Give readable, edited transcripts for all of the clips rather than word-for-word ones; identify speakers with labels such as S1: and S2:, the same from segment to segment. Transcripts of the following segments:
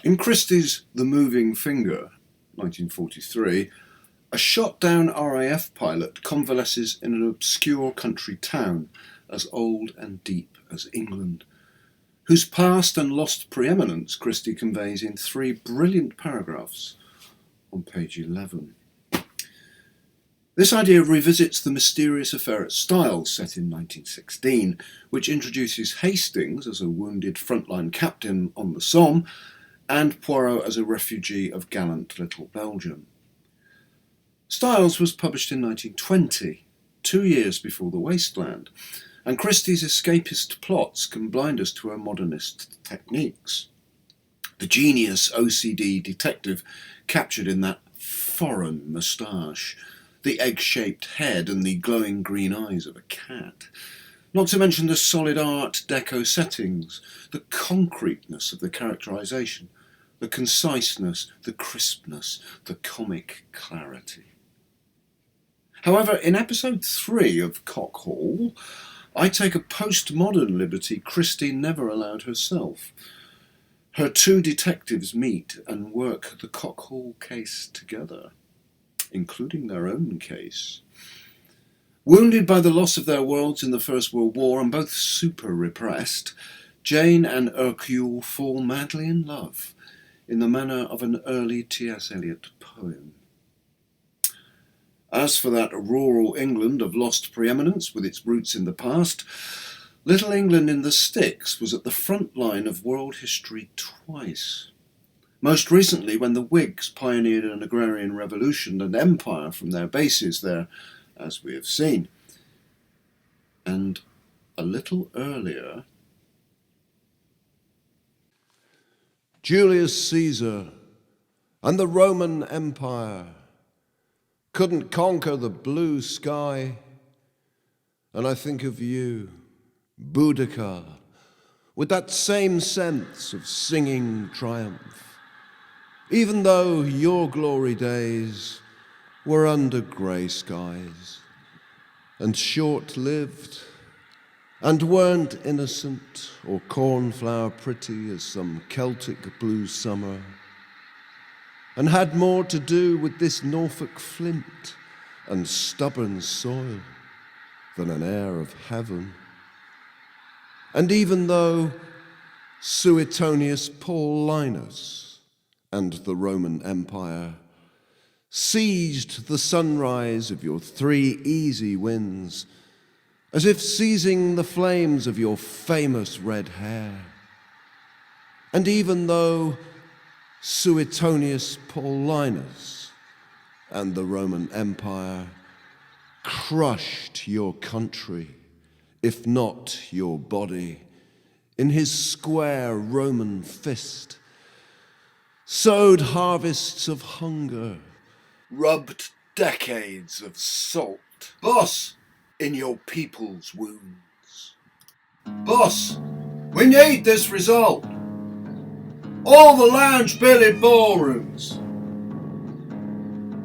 S1: In Christie's The Moving Finger, 1943, a shot-down RAF pilot convalesces in an obscure country town as old and deep as England, whose past and lost preeminence Christie conveys in 3 brilliant paragraphs on page 11. This idea revisits the mysterious affair at Styx set in 1916, which introduces Hastings as a wounded frontline captain on the Somme and Poirot as a refugee of gallant little Belgium. Styx was published in 1920, 2 years before The Wasteland, and Christie's escapist plots can blind us to her modernist techniques. The genius OCD detective captured in that foreign moustache, the egg-shaped head and the glowing green eyes of a cat. Not to mention the solid Art Deco settings, the concreteness of the characterisation, the conciseness, the crispness, the comic clarity. However, in episode 3 of Cock Hall, I take a postmodern liberty Christie never allowed herself. Her 2 detectives meet and work the Cock Hall case together, including their own case. Wounded by the loss of their worlds in the First World War and both super repressed, Jane and Hercule fall madly in love in the manner of an early T.S.Eliot poem. As for that rural England of lost preeminence with its roots in the past, Little England in the Styx was at the front line of world history twice. Most recently when the Whigs pioneered an agrarian revolution and empire from their bases there, as we have seen. And a little earlier,
S2: Julius Caesar and the Roman Empire couldn't conquer the blue sky, and I think of you, Boudicca, with that same sense of singing triumph, even though your glory days were under grey skies and short-lived and weren't innocent or cornflower pretty as some Celtic blue summer, and had more to do with this Norfolk flint and stubborn soil than an air of heaven. And even though Suetonius Paulinus and the Roman Empire seized the sunrise of your 3 easy winds, as if seizing the flames of your famous red hair, and even though Suetonius Paulinus and the Roman Empire crushed your country, if not your body, in his square Roman fist, sowed harvests of hunger, rubbed decades of salt, boss, in your people's wounds. Boss, we need this result. All the lounge-billied ballrooms.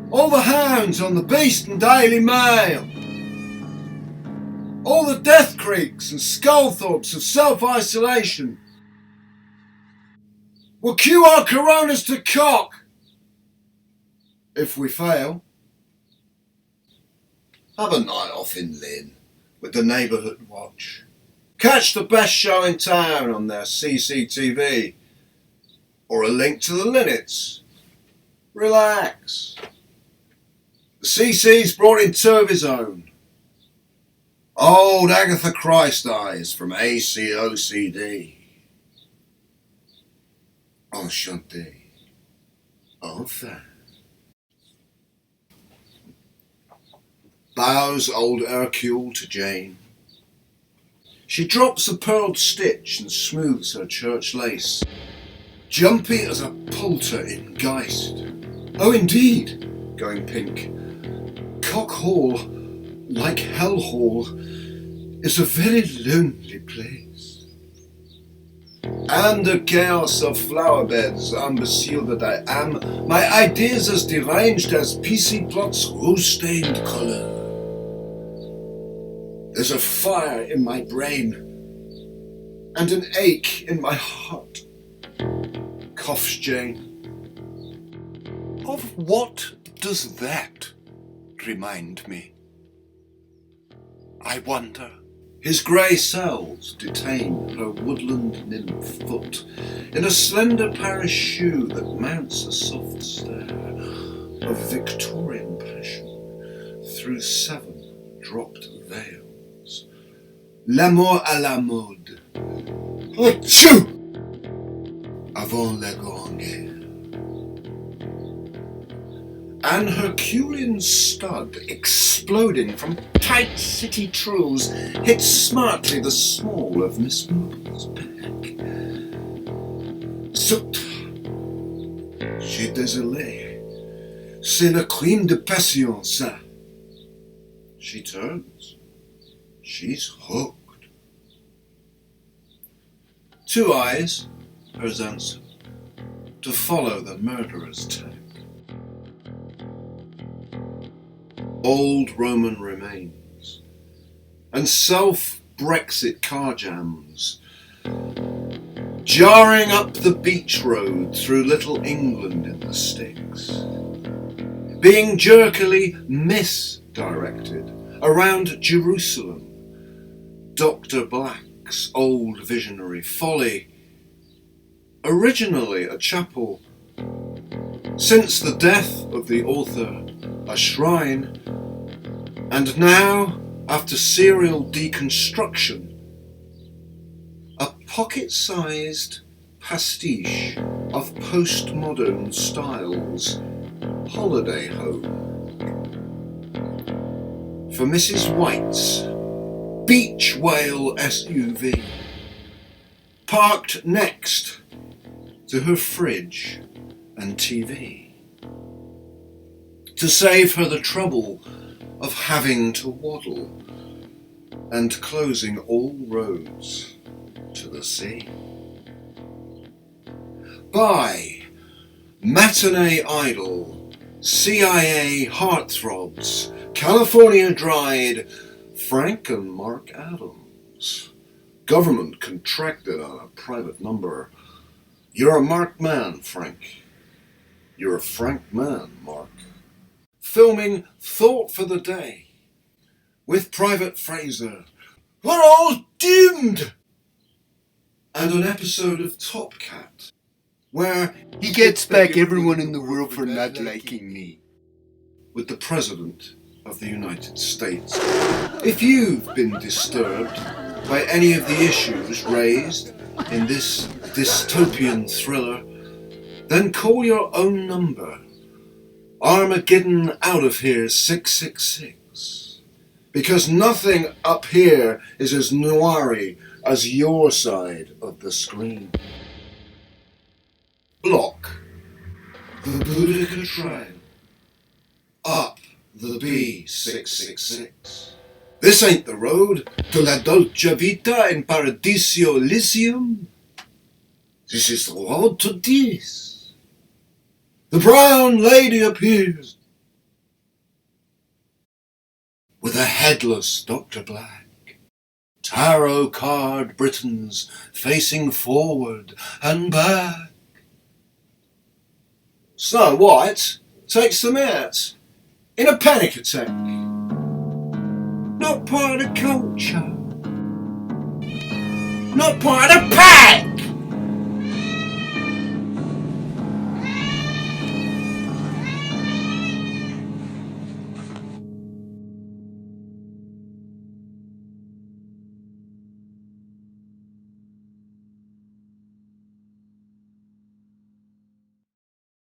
S2: All the hounds on the Beast and Daily Mail. All the Death Creeks and Skullthorpes of self-isolation. We'll cue our coronas to cock. If we fail, have a night off in Lynn with the neighbourhood watch. Catch the best show in town on their CCTV. Or a link to the Linnets. Relax. The CC's brought in 2 of his own. Old Agatha Christ eyes from ACOCD. Enchanté. Enfin. Bows old Hercule to Jane. She drops a pearled stitch and smooths her church lace. Jumpy as a poulter in Geist. Oh, indeed, going pink. Cock Hall, like Hell Hall, is a very lonely place. And the chaos of flower beds, imbecile that I am, my ideas as deranged as PC Plot's rose-stained colour. There's a fire in my brain and an ache in my heart. coughs Jane.
S1: Of what does that remind me? I wonder.
S2: His grey cells detain her woodland nymph foot in a slender Paris shoe that mounts a soft stair of Victorian passion through 7 dropped veils. L'amour à la mode. Achoo! Avant la Grande Guerre. An Herculean stud exploding from tight city truths hits smartly the small of Miss Marble's back. Zut! Je suis désolé. C'est le crime de passion, ça. She turns. She's hooked. 2 eyes, hers answer, to follow the murderer's tack. Old Roman remains, and self-Brexit car jams, jarring up the beach road through Little England in the Styx, being jerkily misdirected around Jerusalem, Dr. Black's old visionary folly, originally a chapel, since the death of the author a shrine, and now, after serial deconstruction, a pocket-sized pastiche of postmodern styles holiday home. For Mrs. White's beach whale SUV, parked next to her fridge and TV. To save her the trouble of having to waddle and closing all roads to the sea. By Matinee Idol, CIA Heartthrobs, California Dried, Frank and Mark Adams. Government contracted on a private number. You're a marked man, Frank. You're a frank man, Mark. Filming Thought for the Day with Private Fraser. We're all doomed! And an episode of Top Cat where
S3: He gets back everyone in the world for not liking me.
S2: with the President of the United States. If you've been disturbed by any of the issues raised in this dystopian thriller, then call your own number. Armageddon out of here 666. Because nothing up here is as noiry as your side of the screen. Block the Boudicca trail up the B666. This ain't the road to la dolce vita in Paradiso Elysium. This is the road to this. The brown lady appears with a headless Dr. Black. Tarot card Britons facing forward and back. Snow White takes them out in a panic attack. Not part of culture. Not part of pack.